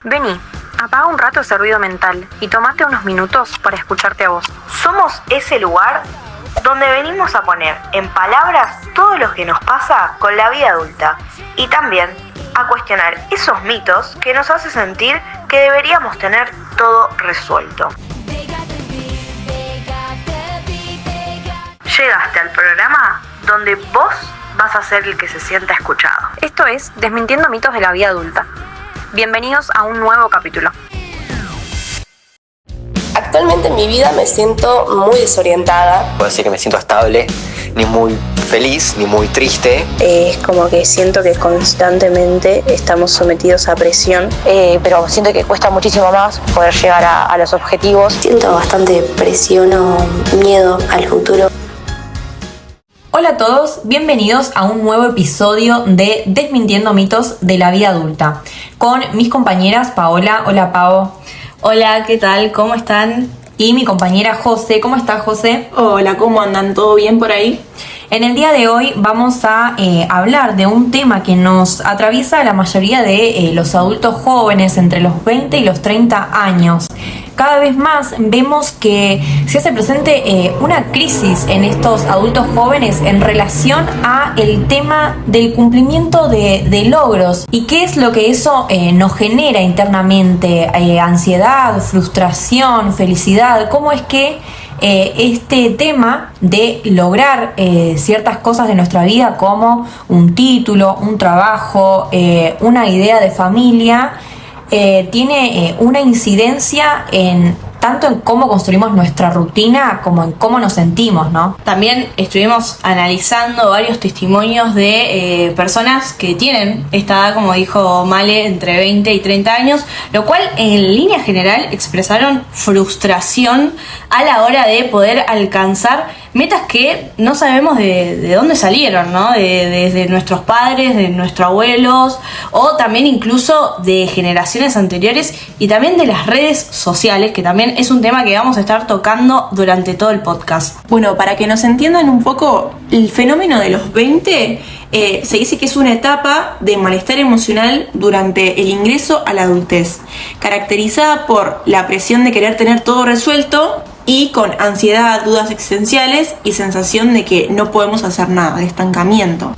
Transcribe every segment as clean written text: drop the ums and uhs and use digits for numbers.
Vení, apaga un rato ese ruido mental y tomate unos minutos para escucharte a vos. Somos ese lugar donde venimos a poner en palabras todo lo que nos pasa con la vida adulta y también a cuestionar esos mitos que nos hace sentir que deberíamos tener todo resuelto. Llegaste al programa donde vos vas a ser el que se sienta escuchado. Esto es Desmintiendo mitos de la vida adulta. Bienvenidos a un nuevo capítulo. Actualmente en mi vida me siento muy desorientada. Puedo decir que me siento estable, ni muy feliz, ni muy triste. Es como que siento que constantemente estamos sometidos a presión. Pero siento que cuesta muchísimo más poder llegar a los objetivos. Siento bastante presión o miedo al futuro. Hola a todos, bienvenidos a un nuevo episodio de Desmintiendo mitos de la vida adulta con mis compañeras Paola. Hola Pao. Hola, ¿qué tal? ¿Cómo están? Y mi compañera José. ¿Cómo estás, José? Hola, ¿cómo andan? ¿Todo bien por ahí? En el día de hoy vamos a hablar de un tema que nos atraviesa a la mayoría de los adultos jóvenes entre los 20 y los 30 años. Cada vez más vemos que se hace presente una crisis en estos adultos jóvenes en relación a el tema del cumplimiento de logros. ¿Y qué es lo que eso nos genera internamente? Ansiedad, frustración, felicidad. ¿Cómo es que este tema de lograr ciertas cosas de nuestra vida como un título, un trabajo, una idea de familia, tiene una incidencia tanto en cómo construimos nuestra rutina como en cómo nos sentimos, ¿no? También estuvimos analizando varios testimonios de personas que tienen esta edad, como dijo Male, entre 20 y 30 años, lo cual en línea general expresaron frustración a la hora de poder alcanzar metas que no sabemos de dónde salieron, ¿no? Desde nuestros padres, de nuestros abuelos, o también incluso de generaciones anteriores y también de las redes sociales, que también es un tema que vamos a estar tocando durante todo el podcast. Bueno, para que nos entiendan un poco, el fenómeno de los 20 se dice que es una etapa de malestar emocional durante el ingreso a la adultez, caracterizada por la presión de querer tener todo resuelto y con ansiedad, dudas existenciales y sensación de que no podemos hacer nada, de estancamiento.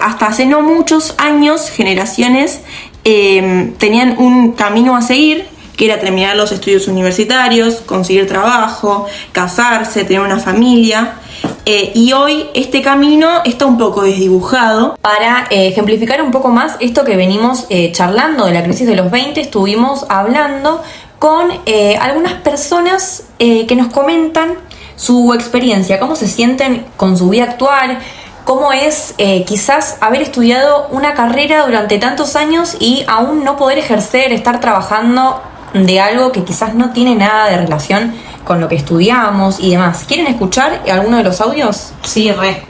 Hasta hace no muchos años, generaciones tenían un camino a seguir, que era terminar los estudios universitarios, conseguir trabajo, casarse, tener una familia. Y hoy este camino está un poco desdibujado. Para ejemplificar un poco más esto que venimos charlando de la crisis de los 20, estuvimos hablando con algunas personas que nos comentan su experiencia, cómo se sienten con su vida actual, cómo es quizás haber estudiado una carrera durante tantos años y aún no poder ejercer, estar trabajando de algo que quizás no tiene nada de relación con lo que estudiamos y demás. ¿Quieren escuchar alguno de los audios? Sí, re.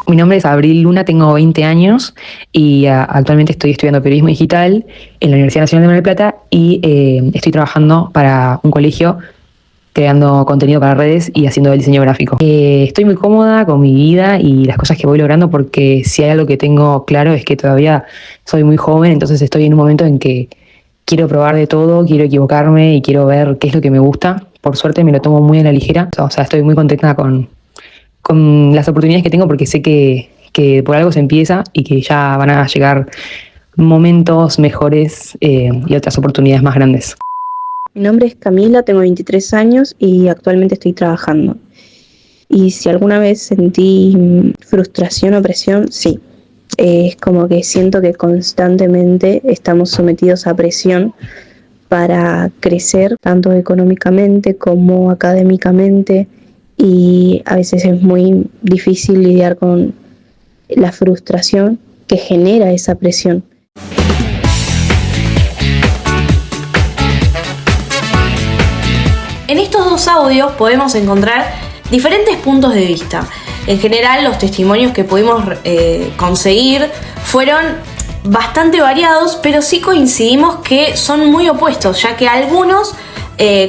Mi nombre es Abril Luna, tengo 20 años y actualmente estoy estudiando periodismo digital en la Universidad Nacional de Mar del Plata y estoy trabajando para un colegio creando contenido para redes y haciendo el diseño gráfico. Estoy muy cómoda con mi vida y las cosas que voy logrando porque si hay algo que tengo claro es que todavía soy muy joven, entonces estoy en un momento en que quiero probar de todo, quiero equivocarme y quiero ver qué es lo que me gusta. Por suerte me lo tomo muy a la ligera, o sea, estoy muy contenta con las oportunidades que tengo porque sé que por algo se empieza y que ya van a llegar momentos mejores y otras oportunidades más grandes. Mi nombre es Camila, tengo 23 años y actualmente estoy trabajando. Y si alguna vez sentí frustración o presión, sí. Es como que siento que constantemente estamos sometidos a presión para crecer, tanto económicamente como académicamente, y a veces es muy difícil lidiar con la frustración que genera esa presión. En estos dos audios podemos encontrar diferentes puntos de vista. En general, los testimonios que pudimos conseguir fueron bastante variados, pero sí coincidimos que son muy opuestos, ya que algunos,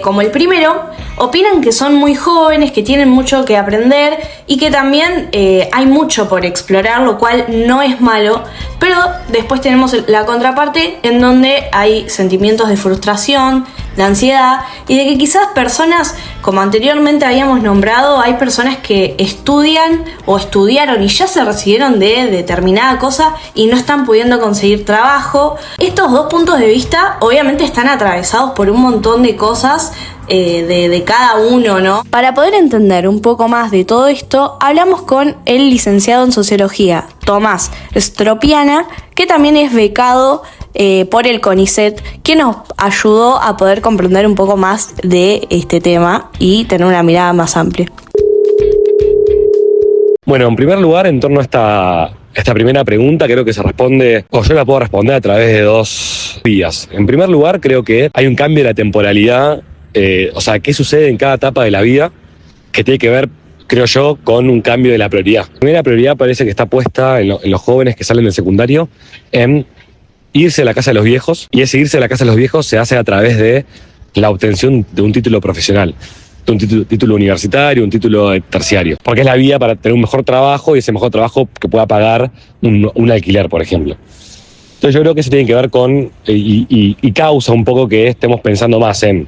como el primero, opinan que son muy jóvenes, que tienen mucho que aprender y que también hay mucho por explorar, lo cual no es malo, pero después tenemos la contraparte en donde hay sentimientos de frustración, de ansiedad y de que quizás personas, como anteriormente habíamos nombrado, hay personas que estudian o estudiaron y ya se recibieron de determinada cosa y no están pudiendo conseguir trabajo. Estos dos puntos de vista obviamente están atravesados por un montón de cosas de cada uno, ¿no? Para poder entender un poco más de todo esto, hablamos con el licenciado en Sociología, Tomás Stropiana, que también es becado por el CONICET, que nos ayudó a poder comprender un poco más de este tema y tener una mirada más amplia. Bueno, en primer lugar, en torno a esta primera pregunta, creo que se responde, o yo la puedo responder a través de dos vías. En primer lugar, creo que hay un cambio de la temporalidad, o sea, qué sucede en cada etapa de la vida, que tiene que ver, creo yo, con un cambio de la prioridad. La primera prioridad parece que está puesta en los jóvenes que salen del secundario en irse a la casa de los viejos, y ese irse a la casa de los viejos se hace a través de la obtención de un título profesional, de un título universitario, un título terciario, porque es la vía para tener un mejor trabajo y ese mejor trabajo que pueda pagar un alquiler, por ejemplo. Entonces yo creo que eso tiene que ver con, y causa un poco que estemos pensando más en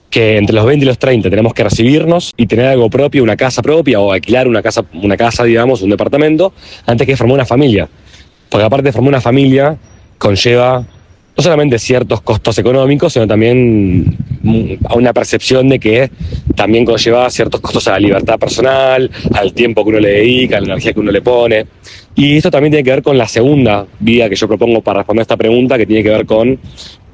que entre los 20 y los 30 tenemos que recibirnos y tener algo propio, una casa propia, o alquilar una casa, digamos, un departamento, antes que formar una familia. Porque aparte de formar una familia, conlleva no solamente ciertos costos económicos, sino también a una percepción de que también conlleva ciertos costos a la libertad personal, al tiempo que uno le dedica, a la energía que uno le pone. Y esto también tiene que ver con la segunda vía que yo propongo para responder a esta pregunta, que tiene que ver con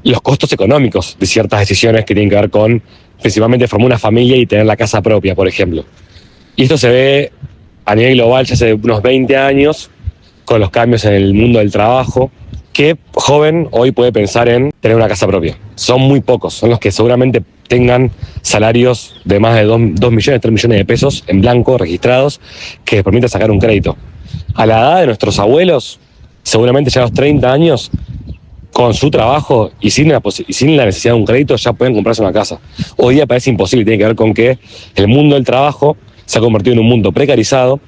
los costos económicos de ciertas decisiones que tienen que ver con, principalmente, formar una familia y tener la casa propia, por ejemplo. Y esto se ve a nivel global ya hace unos 20 años, con los cambios en el mundo del trabajo. ¿Qué joven hoy puede pensar en tener una casa propia? Son muy pocos, son los que seguramente tengan salarios de más de 2 millones, 3 millones de pesos en blanco, registrados, que les permita sacar un crédito. A la edad de nuestros abuelos, seguramente ya a los 30 años, con su trabajo y sin la necesidad de un crédito, ya pueden comprarse una casa. Hoy día parece imposible, tiene que ver con que el mundo del trabajo se ha convertido en un mundo precarizado,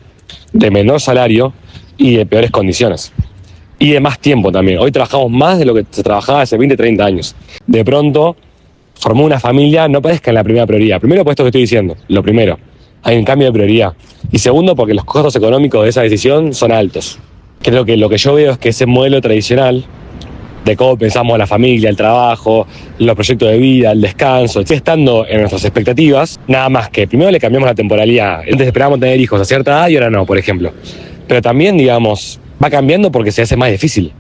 de menor salario y de peores condiciones. Y de más tiempo también. Hoy trabajamos más de lo que se trabajaba hace 20, 30 años. De pronto, formar una familia no parezca en la primera prioridad. Primero, por esto que estoy diciendo, lo primero, hay un cambio de prioridad. Y segundo, porque los costos económicos de esa decisión son altos. Creo que lo que yo veo es que ese modelo tradicional de cómo pensamos la familia, el trabajo, los proyectos de vida, el descanso, sigue estando en nuestras expectativas, nada más que primero le cambiamos la temporalidad. Antes esperábamos tener hijos a cierta edad y ahora no, por ejemplo. Pero también, digamos, va cambiando porque se hace más difícil.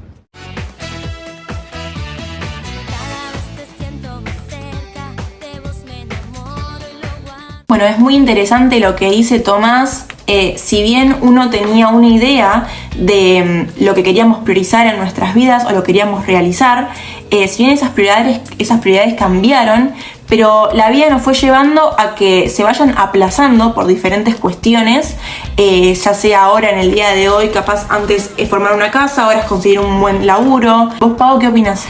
Bueno, es muy interesante lo que dice Tomás. Si bien uno tenía una idea de lo que queríamos priorizar en nuestras vidas o lo queríamos realizar, si bien esas prioridades cambiaron, pero la vida nos fue llevando a que se vayan aplazando por diferentes cuestiones, ya sea ahora en el día de hoy, capaz antes es formar una casa, ahora es conseguir un buen laburo. ¿Vos, Pau, qué opinas?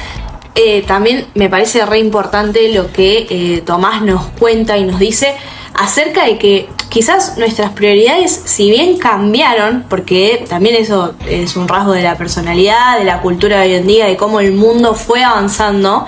También me parece re importante lo que Tomás nos cuenta y nos dice acerca de que quizás nuestras prioridades, si bien cambiaron, porque también eso es un rasgo de la personalidad, de la cultura de hoy en día, de cómo el mundo fue avanzando,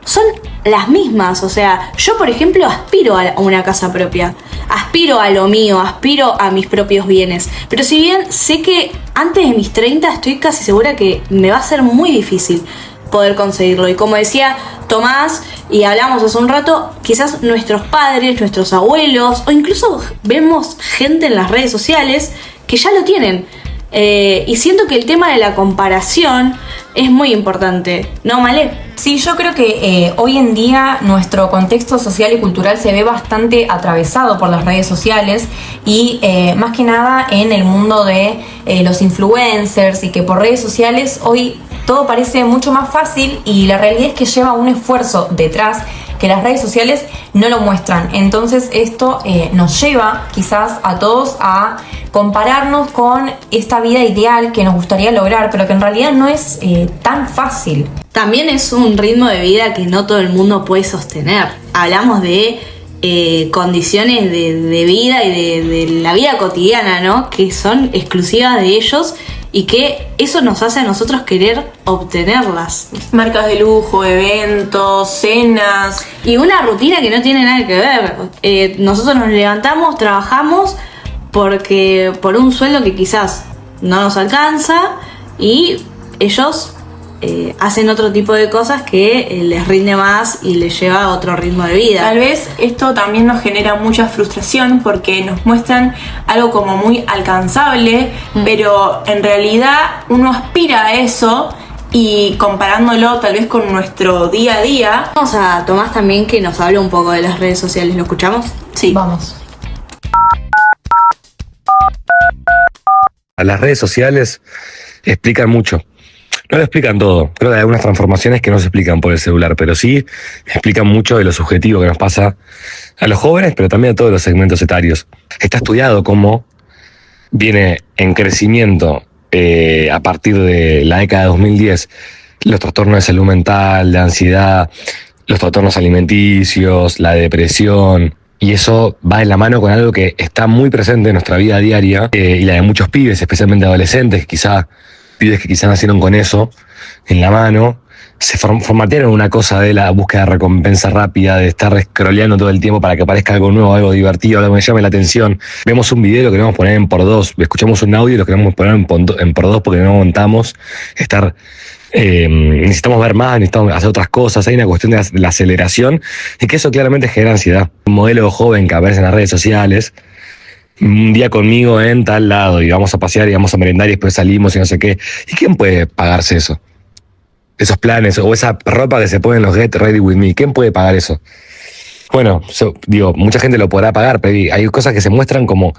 son las mismas. O sea, yo por ejemplo aspiro a una casa propia, aspiro a lo mío, aspiro a mis propios bienes, pero si bien sé que antes de mis 30 estoy casi segura que me va a ser muy difícil poder conseguirlo. Y como decía Tomás, y hablamos hace un rato, quizás nuestros padres, nuestros abuelos, o incluso vemos gente en las redes sociales que ya lo tienen. Y siento que el tema de la comparación es muy importante, ¿no, Malé? Sí, yo creo que hoy en día nuestro contexto social y cultural se ve bastante atravesado por las redes sociales y más que nada en el mundo de los influencers, y que por redes sociales hoy todo parece mucho más fácil y la realidad es que lleva un esfuerzo detrás que las redes sociales no lo muestran. Entonces esto nos lleva quizás a todos a compararnos con esta vida ideal que nos gustaría lograr, pero que en realidad no es tan fácil. También es un ritmo de vida que no todo el mundo puede sostener. Hablamos de condiciones de vida y de la vida cotidiana, ¿no? Que son exclusivas de ellos y que eso nos hace a nosotros querer obtenerlas. Marcas de lujo, eventos, cenas. Y una rutina que no tiene nada que ver. Nosotros nos levantamos, trabajamos por un sueldo que quizás no nos alcanza y ellos hacen otro tipo de cosas que les rinde más y les lleva a otro ritmo de vida. Tal vez esto también nos genera mucha frustración porque nos muestran algo como muy alcanzable, pero en realidad uno aspira a eso y comparándolo tal vez con nuestro día a día. Vamos a Tomás también que nos hable un poco de las redes sociales, ¿lo escuchamos? Sí. Vamos. Las redes sociales explican mucho. No lo explican todo. Creo que hay algunas transformaciones que no se explican por el celular, pero sí explican mucho de lo subjetivo que nos pasa a los jóvenes, pero también a todos los segmentos etarios. Está estudiado cómo viene en crecimiento a partir de la década de 2010 los trastornos de salud mental, la ansiedad, los trastornos alimenticios, la depresión. Y eso va de la mano con algo que está muy presente en nuestra vida diaria y la de muchos pibes, especialmente adolescentes, pibes que quizás nacieron con eso en la mano, se formatearon una cosa de la búsqueda de recompensa rápida, de estar scrolleando todo el tiempo para que aparezca algo nuevo, algo divertido, algo que me llame la atención. Vemos un video, lo queremos poner en por 2, escuchamos un audio y lo queremos poner en por 2 porque no aguantamos estar. Necesitamos ver más, necesitamos hacer otras cosas, hay una cuestión de la aceleración y que eso claramente genera ansiedad. Un modelo joven que aparece en las redes sociales, un día conmigo en tal lado y vamos a pasear y vamos a merendar y después salimos y no sé qué. ¿Y quién puede pagarse eso? Esos planes o esa ropa que se pone en los Get Ready With Me, ¿quién puede pagar eso? Bueno, mucha gente lo podrá pagar, pero hay cosas que se muestran como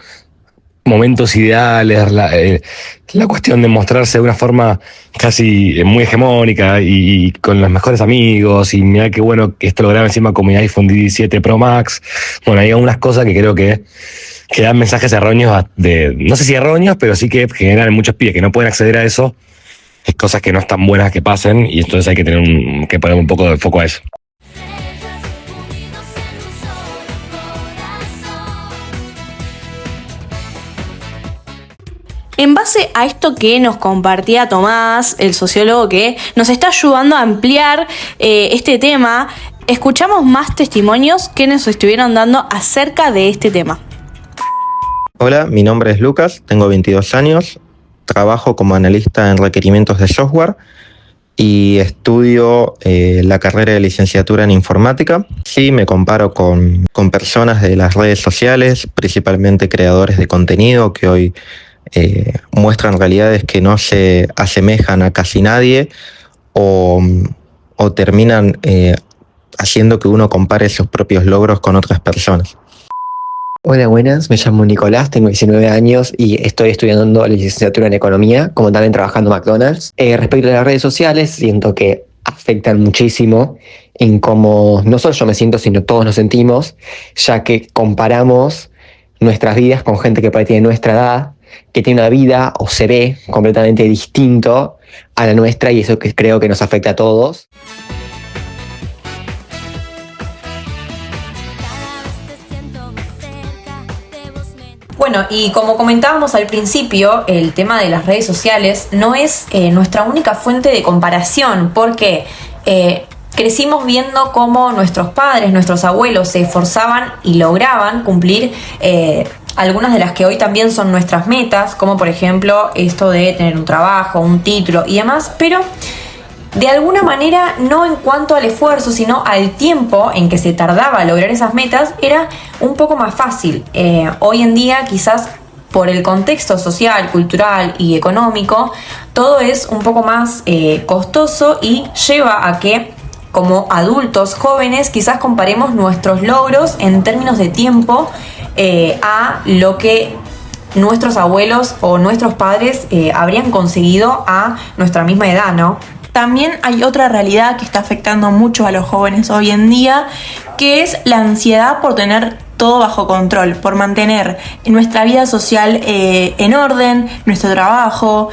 momentos ideales, la cuestión de mostrarse de una forma casi muy hegemónica y con los mejores amigos y mira qué bueno que esto lo graba encima con mi iPhone 17 Pro Max. Bueno, hay algunas cosas que creo que dan mensajes erróneos, no sé si erróneos, pero sí que generan en muchos pibes que no pueden acceder a eso, es cosas que no están buenas que pasen y entonces hay que que poner un poco de foco a eso. En base a esto que nos compartía Tomás, el sociólogo que nos está ayudando a ampliar este tema, escuchamos más testimonios que nos estuvieron dando acerca de este tema. Hola, mi nombre es Lucas, tengo 22 años, trabajo como analista en requerimientos de software y estudio la carrera de licenciatura en informática. Sí, me comparo con personas de las redes sociales, principalmente creadores de contenido que hoy muestran realidades que no se asemejan a casi nadie o terminan haciendo que uno compare sus propios logros con otras personas. Hola, buenas, me llamo Nicolás, tengo 19 años y estoy estudiando la licenciatura en Economía, como también trabajando en McDonald's. Respecto a las redes sociales, siento que afectan muchísimo en cómo no solo yo me siento, sino todos nos sentimos, ya que comparamos nuestras vidas con gente que tiene nuestra edad, que tiene una vida o se ve completamente distinto a la nuestra y eso que creo que nos afecta a todos. Bueno, y como comentábamos al principio, el tema de las redes sociales no es nuestra única fuente de comparación, porque crecimos viendo cómo nuestros padres, nuestros abuelos se esforzaban y lograban cumplir algunas de las que hoy también son nuestras metas, como por ejemplo esto de tener un trabajo, un título y demás, pero de alguna manera no en cuanto al esfuerzo, sino al tiempo en que se tardaba lograr esas metas, era un poco más fácil. Hoy en día quizás por el contexto social, cultural y económico, todo es un poco más costoso y lleva a que como adultos jóvenes quizás comparemos nuestros logros en términos de tiempo a lo que nuestros abuelos o nuestros padres habrían conseguido a nuestra misma edad, ¿no? También hay otra realidad que está afectando mucho a los jóvenes hoy en día, que es la ansiedad por tener todo bajo control, por mantener nuestra vida social en orden, nuestro trabajo,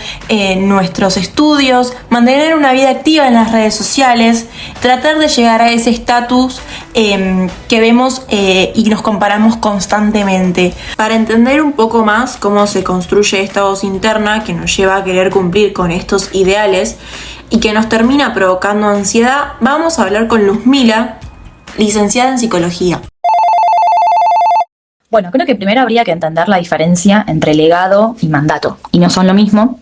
nuestros estudios, mantener una vida activa en las redes sociales, tratar de llegar a ese estatus que vemos y nos comparamos constantemente. Para entender un poco más cómo se construye esta voz interna que nos lleva a querer cumplir con estos ideales y que nos termina provocando ansiedad, vamos a hablar con Luzmila, licenciada en psicología. Bueno, creo que primero habría que entender la diferencia entre legado y mandato, y no son lo mismo,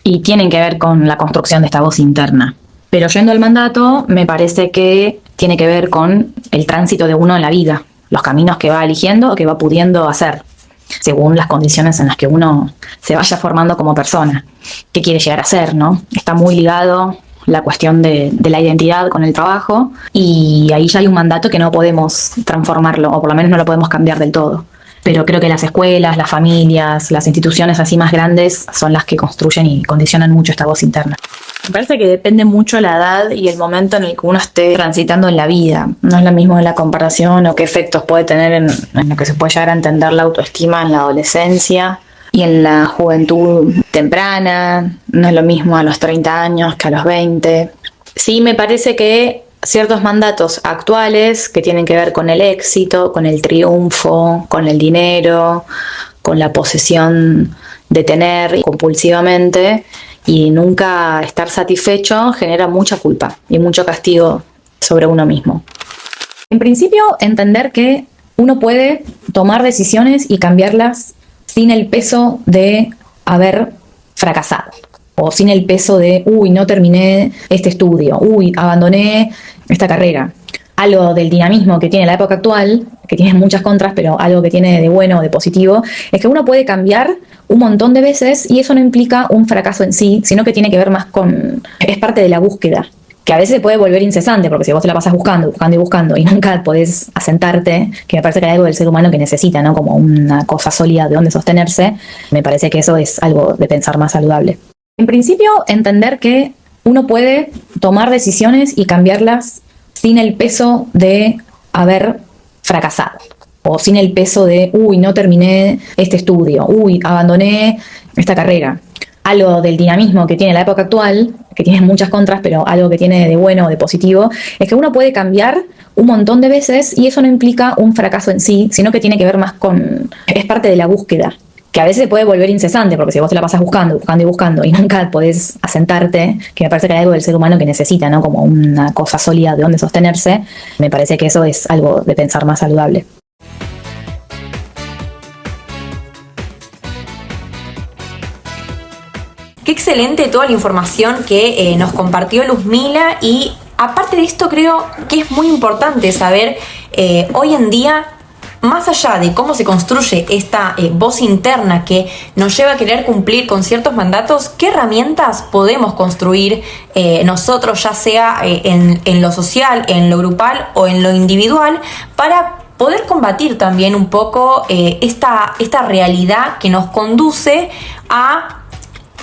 y tienen que ver con la construcción de esta voz interna. Pero yendo al mandato, me parece que tiene que ver con el tránsito de uno en la vida, los caminos que va eligiendo o que va pudiendo hacer, según las condiciones en las que uno se vaya formando como persona. ¿Qué quiere llegar a ser, no? Está muy ligado la cuestión de la identidad con el trabajo, y ahí ya hay un mandato que no podemos transformarlo, o por lo menos no lo podemos cambiar del todo. Pero creo que las escuelas, las familias, las instituciones así más grandes son las que construyen y condicionan mucho esta voz interna. Me parece que depende mucho la edad y el momento en el que uno esté transitando en la vida. No es lo mismo la comparación o qué efectos puede tener en lo que se puede llegar a entender la autoestima en la adolescencia y en la juventud temprana. No es lo mismo a los 30 años que a los 20. Sí, me parece que ciertos mandatos actuales que tienen que ver con el éxito, con el triunfo, con el dinero, con la posesión de tener compulsivamente y nunca estar satisfecho, genera mucha culpa y mucho castigo sobre uno mismo. En principio, entender que uno puede tomar decisiones y cambiarlas sin el peso de haber fracasado, o sin el peso de, no terminé este estudio, abandoné esta carrera. Algo del dinamismo que tiene la época actual, que tiene muchas contras, pero algo que tiene de bueno o de positivo, es que uno puede cambiar un montón de veces y eso no implica un fracaso en sí, sino que tiene que ver más con, es parte de la búsqueda, que a veces se puede volver incesante, porque si vos te la pasas buscando y nunca podés asentarte, que me parece que hay algo del ser humano que necesita, ¿no? Como una cosa sólida de donde sostenerse, me parece que eso es algo de pensar más saludable. En principio, entender que uno puede tomar decisiones y cambiarlas sin el peso de haber fracasado, o sin el peso de, no terminé este estudio, abandoné esta carrera. Algo del dinamismo que tiene la época actual, que tiene muchas contras, pero algo que tiene de bueno o de positivo, es que uno puede cambiar un montón de veces y eso no implica un fracaso en sí, sino que tiene que ver más con, es parte de la búsqueda, que a veces se puede volver incesante, porque si vos te la pasas buscando y nunca podés asentarte, que me parece que hay algo del ser humano que necesita, ¿no? Como una cosa sólida de donde sostenerse, me parece que eso es algo de pensar más saludable. Qué excelente toda la información que nos compartió Luzmila, y aparte de esto creo que es muy importante saber hoy en día, más allá de cómo se construye esta voz interna que nos lleva a querer cumplir con ciertos mandatos, qué herramientas podemos construir nosotros, ya sea en lo social, en lo grupal o en lo individual, para poder combatir también un poco esta realidad que nos conduce a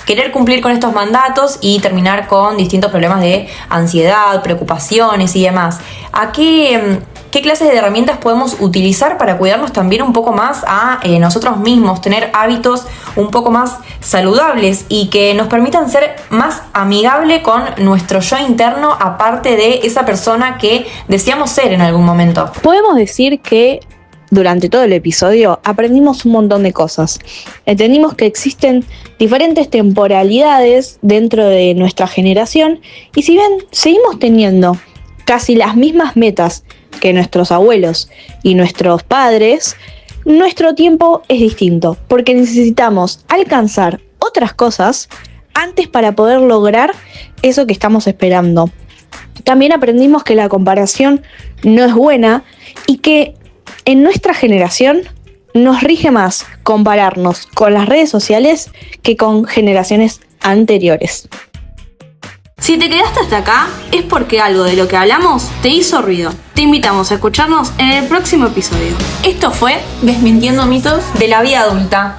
querer cumplir con estos mandatos y terminar con distintos problemas de ansiedad, preocupaciones y demás. ¿A qué clases de herramientas podemos utilizar para cuidarnos también un poco más a nosotros mismos, tener hábitos un poco más saludables y que nos permitan ser más amigables con nuestro yo interno, aparte de esa persona que deseamos ser en algún momento? Podemos decir que durante todo el episodio aprendimos un montón de cosas. Entendimos que existen diferentes temporalidades dentro de nuestra generación y si bien seguimos teniendo casi las mismas metas que nuestros abuelos y nuestros padres, nuestro tiempo es distinto porque necesitamos alcanzar otras cosas antes para poder lograr eso que estamos esperando. También aprendimos que la comparación no es buena y que en nuestra generación nos rige más compararnos con las redes sociales que con generaciones anteriores. Si te quedaste hasta acá, es porque algo de lo que hablamos te hizo ruido. Te invitamos a escucharnos en el próximo episodio. Esto fue Desmintiendo mitos de la vida adulta.